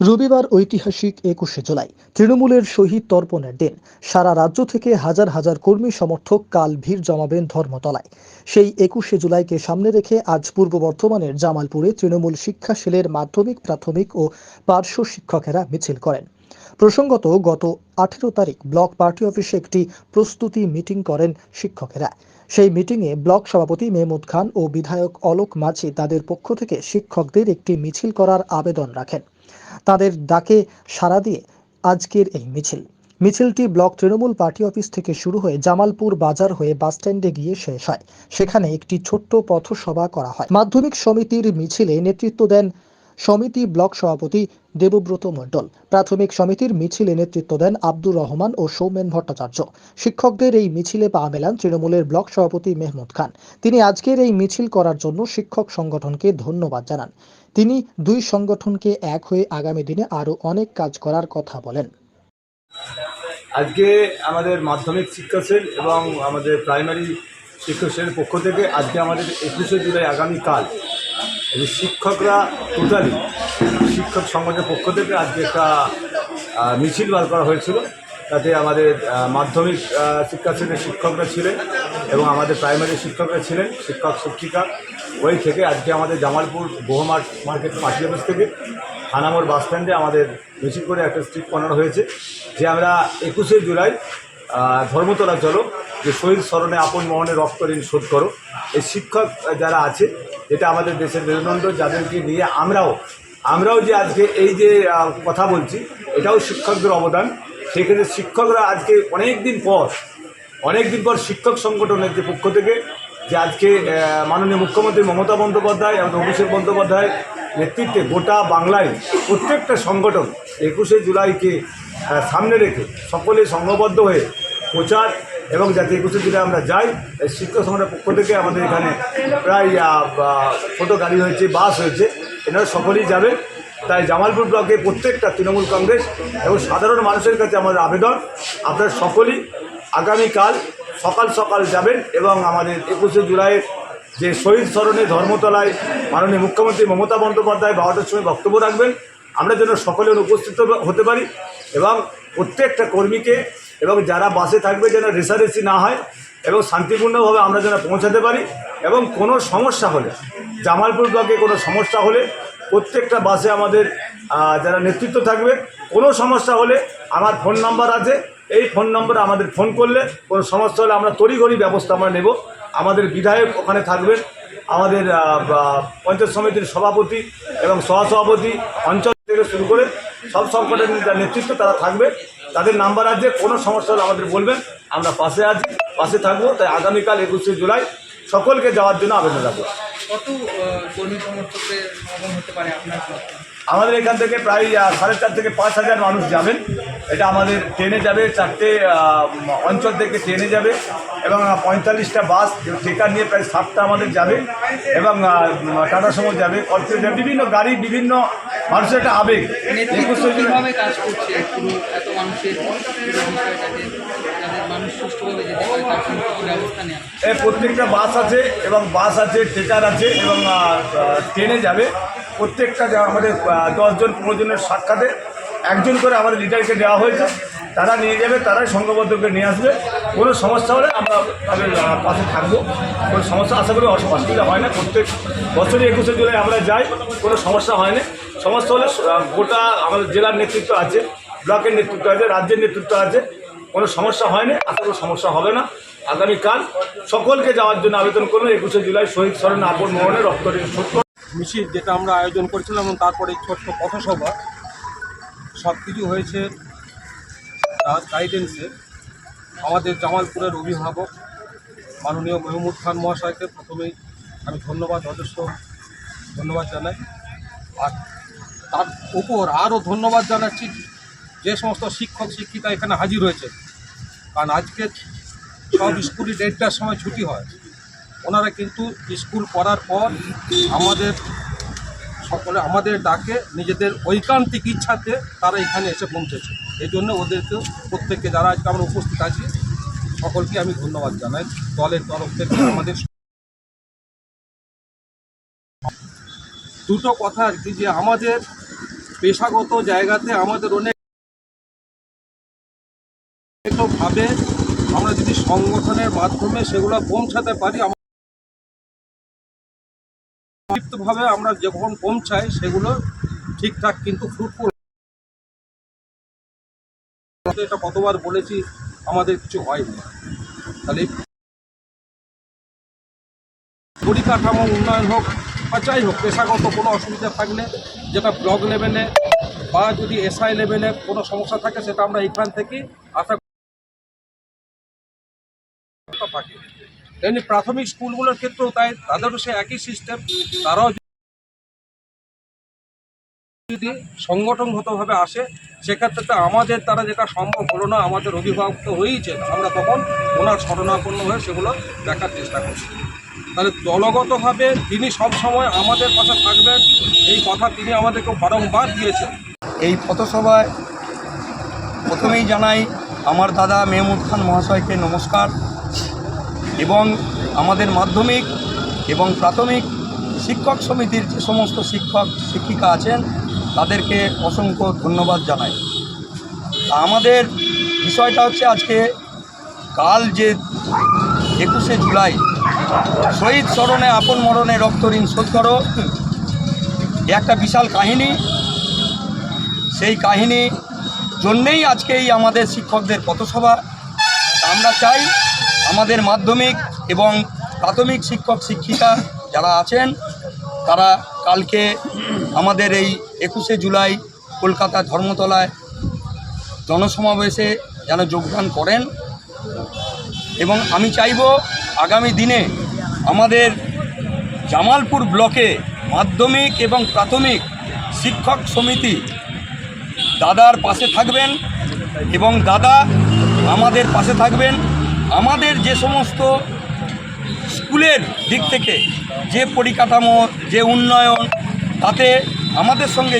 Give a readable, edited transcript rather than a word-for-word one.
রবিবার ঐতিহাসিক ২১শে জুলাই তৃণমূলের শহীদ তর্পণের দিন। সারা রাজ্য থেকে হাজার হাজার কর্মী সমর্থক কাল ভিড় জমাবেন ধর্মতলায়। সেই ২১শে জুলাইকে সামনে রেখে আজ পূর্ব বর্ধমানের জামালপুরে তৃণমূল শিক্ষা সেলের মাধ্যমিক, প্রাথমিক ও পার্শ্ব শিক্ষকেরা মিছিল করেন। প্রসঙ্গত, গত ১৮ তারিখ ব্লক পার্টি অফিসে একটি প্রস্তুতি মিটিং করেন শিক্ষকেরা। সেই মিটিংয়ে ব্লক সভাপতি মেহমুদ খান ও বিধায়ক অলোক মাঝি তাদের পক্ষ থেকে শিক্ষকদের একটি মিছিল করার আবেদন রাখেন। তাদের ডাকে সাড়া দিয়ে আজকের এই মিছিলটি ব্লক তৃণমূল পার্টি অফিস থেকে শুরু হয়ে জামালপুর বাজার হয়ে বাসস্ট্যান্ডে গিয়ে শেষ হয়। সেখানে একটি ছোট্ট পথসভা করা হয়। মাধ্যমিক সমিতির মিছিলে নেতৃত্ব দেন সমিতি ব্লক সভাপতি দেবব্রত মণ্ডল। প্রাথমিক সমিতির মিছিলে নেতৃত্ব দেন আব্দুর রহমান ও সৌমেন ভট্টাচার্য। শিক্ষকদের এই মিছিলে পা মেলান তৃণমূলের ব্লক সভাপতি মেহমুদ খান। তিনি আজকের এই মিছিল করার জন্য শিক্ষক সংগঠনকে ধন্যবাদ জানান। তিনি দুই সংগঠনকে এক হয়ে আগামী দিনে আরো অনেক কাজ করার কথা বলেন। আজকে আমাদের মাধ্যমিক শিক্ষা সেল এবং আমাদের প্রাইমারি শিক্ষক সেলের পক্ষ থেকে আজকে আমাদের ২১শে জুলাই আগামীকাল শিক্ষকরা টোটালি শিক্ষক সংগঠনের পক্ষ থেকে আজকে একটা মিছিল বার করা হয়েছিল। তাতে আমাদের মাধ্যমিক শিক্ষা সেলের শিক্ষকরা ছিলেন এবং আমাদের প্রাইমারি শিক্ষকরা ছিলেন, শিক্ষক শিক্ষিকা। ওই থেকে আজকে আমাদের জামালপুর বহুমার্ট মার্কেট পার্টি অফিস থেকে থানামোড় বাস স্ট্যান্ডে আমাদের মিছিল করে একটা স্ট্রিট বানানো হয়েছে যে আমরা ২১শে জুলাই ধর্মতলা চলো, যে শহীদ স্মরণে আপন মহনে রক্ত ঋণ শোধ করো। এই শিক্ষক যারা আছে, যেটা আমাদের দেশের মেরুদণ্ড, যাদেরকে নিয়ে আমরাও যে আজকে এই যে কথা বলছি, এটাও শিক্ষকদের অবদান। সেক্ষেত্রে শিক্ষকরা আজকে অনেক দিন পর শিক্ষক সংগঠনের যে পক্ষ থেকে যে আজকে মাননীয় মুখ্যমন্ত্রী মমতা বন্দ্যোপাধ্যায় এবং অভিষেক বন্দ্যোপাধ্যায়ের নেতৃত্বে গোটা বাংলায় প্রত্যেকটা সংগঠন ২১শে জুলাইকে সামনে রেখে সকলে সংঘবদ্ধ হয়ে প্রচার এবং যাতে ২১শে জুলাই আমরা যাই, শিক্ষক সংগঠনের পক্ষ থেকে আমাদের এখানে প্রায় ছোটো গাড়ি হয়েছে, বাস হয়েছে, এনারা সকলেই যাবেন। তাই জামালপুর ব্লকে প্রত্যেকটা তৃণমূল কংগ্রেস এবং সাধারণ মানুষের কাছে আমাদের আবেদন, আপনারা সকলেই আগামীকাল সকাল যাবেন এবং আমাদের ২১শে জুলাইয়ের যে শহীদ স্মরণে ধর্মতলায় মাননীয় মুখ্যমন্ত্রী মমতা বন্দ্যোপাধ্যায় ১২টার সময় বক্তব্য রাখবেন। আমরা যেন সকলে উপস্থিত হতে পারি এবং প্রত্যেকটা কর্মীকে এবং যারা বাসে থাকবে যেন রেষারেষি না হয় এবং শান্তিপূর্ণভাবে আমরা যেন পৌঁছাতে পারি। এবং কোনো সমস্যা হলে, জামালপুর ব্লকে কোনো সমস্যা হলে প্রত্যেকটা বাসে আমাদের যারা নেতৃত্ব থাকবে, কোনো সমস্যা হলে আমার ফোন নাম্বার আছে, এই ফোন নম্বরে আমাদের ফোন করলে কোনো সমস্যা হলে আমরা তড়িঘড়ি ব্যবস্থা আমরা নেব। আমাদের বিধায়ক ওখানে থাকবেন, আমাদের পঞ্চায়েত সমিতির সভাপতি এবং সহসভাপতি, অঞ্চল থেকে শুরু করে সব সংগঠনের যারা নেতৃত্ব তারা থাকবে। তাদের নাম্বার আছে, কোনো সমস্যা হলে আমাদের বলবেন, আমরা পাশে থাকবো। তাই আগামীকাল ২১শে জুলাই সকলকে যাওয়ার জন্য আবেদন রাখবো। কত কর্মী সমর্থকদের সমাগম হতে পারে আপনার? আমাদের এখান থেকে প্রায় ৪,৫০০ থেকে ৫,০০০ মানুষ যাবেন। এটা আমাদের ট্রেনে যাবে, ৪টে অঞ্চল থেকে ট্রেনে যাবে এবং ৪৫টা বাস টেকার নিয়ে প্রায় 7টা আমাদের যাবে এবং টাটা সুমো যাবে, কল্পে যাবে, বিভিন্ন গাড়ি, বিভিন্ন মানুষের একটা আবেগ। কীভাবে কাজ করছে পুরো এত মানুষের মানুষ সুষ্ঠুভাবে যেতে পারে তার জন্য ব্যবস্থা নেওয়া? প্রত্যেকটা বাস আছে, টেকার আছে এবং ট্রেনে যাবে। প্রত্যেকটা আমাদের 10 জন 15 জনের সাক্ষাতে একজন করে আমাদের লিডারকে দেওয়া হয়েছে, তারা নিয়ে যাবে, তারাই সংঘবদ্ধকে নিয়ে আসবে। কোনো সমস্যা হলে আমরা তাদের পাশে থাকবো। কোনো সমস্যা আশা করি অসুবিধা হয় না। প্রত্যেক বছরই ২১শে জুলাই আমরা যাই, কোনো সমস্যা হয় না। সমস্যা হলে গোটা আমাদের জেলার নেতৃত্ব আছে, ব্লকের নেতৃত্ব আছে, রাজ্যের নেতৃত্ব আছে, কোনো সমস্যা হয় না, আশা করি সমস্যা হবে না। আগামীকাল সকলকে যাওয়ার জন্য আবেদন করুন। ২১শে জুলাই শহীদ স্মরণে আপন মহনে রক্ত ঋণ শোধ করো মিছিল যেটা আমরা আয়োজন করেছিলাম এবং তারপরে ছোট্ট পথসভা, সব কিছু হয়েছে তার গাইডেন্সে। আমাদের জামালপুরের অভিভাবক মাননীয় মেহমুদ খান মহাশয়কে প্রথমেই আমি যথেষ্ট ধন্যবাদ জানাই। আর তার উপর আরও ধন্যবাদ জানাচ্ছি যে সমস্ত শিক্ষক শিক্ষিকা এখানে হাজির হয়েছে, কারণ আজকে সব স্কুলই 1:30টার সময় ছুটি হয়। ওনারা কিন্তু স্কুল করার পর আমাদের ডাকে নিজেদের ঐকান্তিক ইচ্ছাতে তারা এখানে এসে পৌঁছেছে। এই জন্য ওদেরকে প্রত্যেককে যারা আজকে আমরা উপস্থিত আছি সকলকে আমি ধন্যবাদ জানাই। দলের তরফ থেকে আমাদের দুটো কথা আর কি, যে আমাদের পেশাগত জায়গাতে আমাদের অনেক ভাবে আমরা যদি সংগঠনের মাধ্যমে সেগুলো পৌঁছাতে পারি, ভাবে আমরা যখন পৌঁছাই সেগুলো ঠিকঠাক কিন্তু ফ্রুটফুল। এটা কতবার বলেছি, আমাদের কিছু হয়নি। তাহলে পরিকাঠামো উন্নয়ন হোক বা যাই হোক, পেশাগত কোনো অসুবিধা থাকলে যেটা ব্লক লেভেলে বা যদি এসআই লেভেলে কোনো সমস্যা থাকে, সেটা আমরা এখান থেকে আশা থাকে। তেমনি প্রাথমিক স্কুলগুলোর ক্ষেত্রেও তাই, তাদেরও সে একই সিস্টেম। তারাও যদি সংগঠনগতভাবে আসে, সেক্ষেত্রে আমাদের দ্বারা যেটা সম্ভব হলো না, আমাদের অভিভাবক তো হয়েইছে, আমরা তখন ওনার শরণাপন্ন হয়ে সেগুলো দেখার চেষ্টা করছি। তাহলে দলগতভাবে তিনি সবসময় আমাদের পাশে থাকবেন, এই কথা তিনি আমাদেরকে বারংবার দিয়েছেন। এই পথসভায় প্রথমেই জানাই আমার দাদা মেহমুদ খান মহাশয়কে নমস্কার, এবং আমাদের মাধ্যমিক এবং প্রাথমিক শিক্ষক সমিতির যে সমস্ত শিক্ষক শিক্ষিকা আছেন তাদেরকে অসংখ্য ধন্যবাদ জানাই। আমাদের বিষয়টা হচ্ছে আজকে কাল যে 21শে জুলাই শহীদ স্মরণে আপন মরণে রক্ত ঋণ শোধ করো, একটা বিশাল কাহিনী। সেই কাহিনী জন্যেই আজকে এই আমাদের শিক্ষকদের পথসভা। আমরা চাই আমাদের মাধ্যমিক এবং প্রাথমিক শিক্ষক শিক্ষিকা যারা আছেন তারা কালকে আমাদের এই 21শে জুলাই কলকাতা ধর্মতলায় জনসমাবেশে যেন যোগদান করেন। এবং আমি চাইব আগামী দিনে আমাদের জামালপুর ব্লকে মাধ্যমিক এবং প্রাথমিক শিক্ষক সমিতি দাদার পাশে থাকবেন এবং দাদা আমাদের পাশে থাকবেন। আমাদের যে সমস্ত স্কুলের দিক থেকে যে পরিকাঠামো, যে উন্নয়ন, তাতে আমাদের সঙ্গে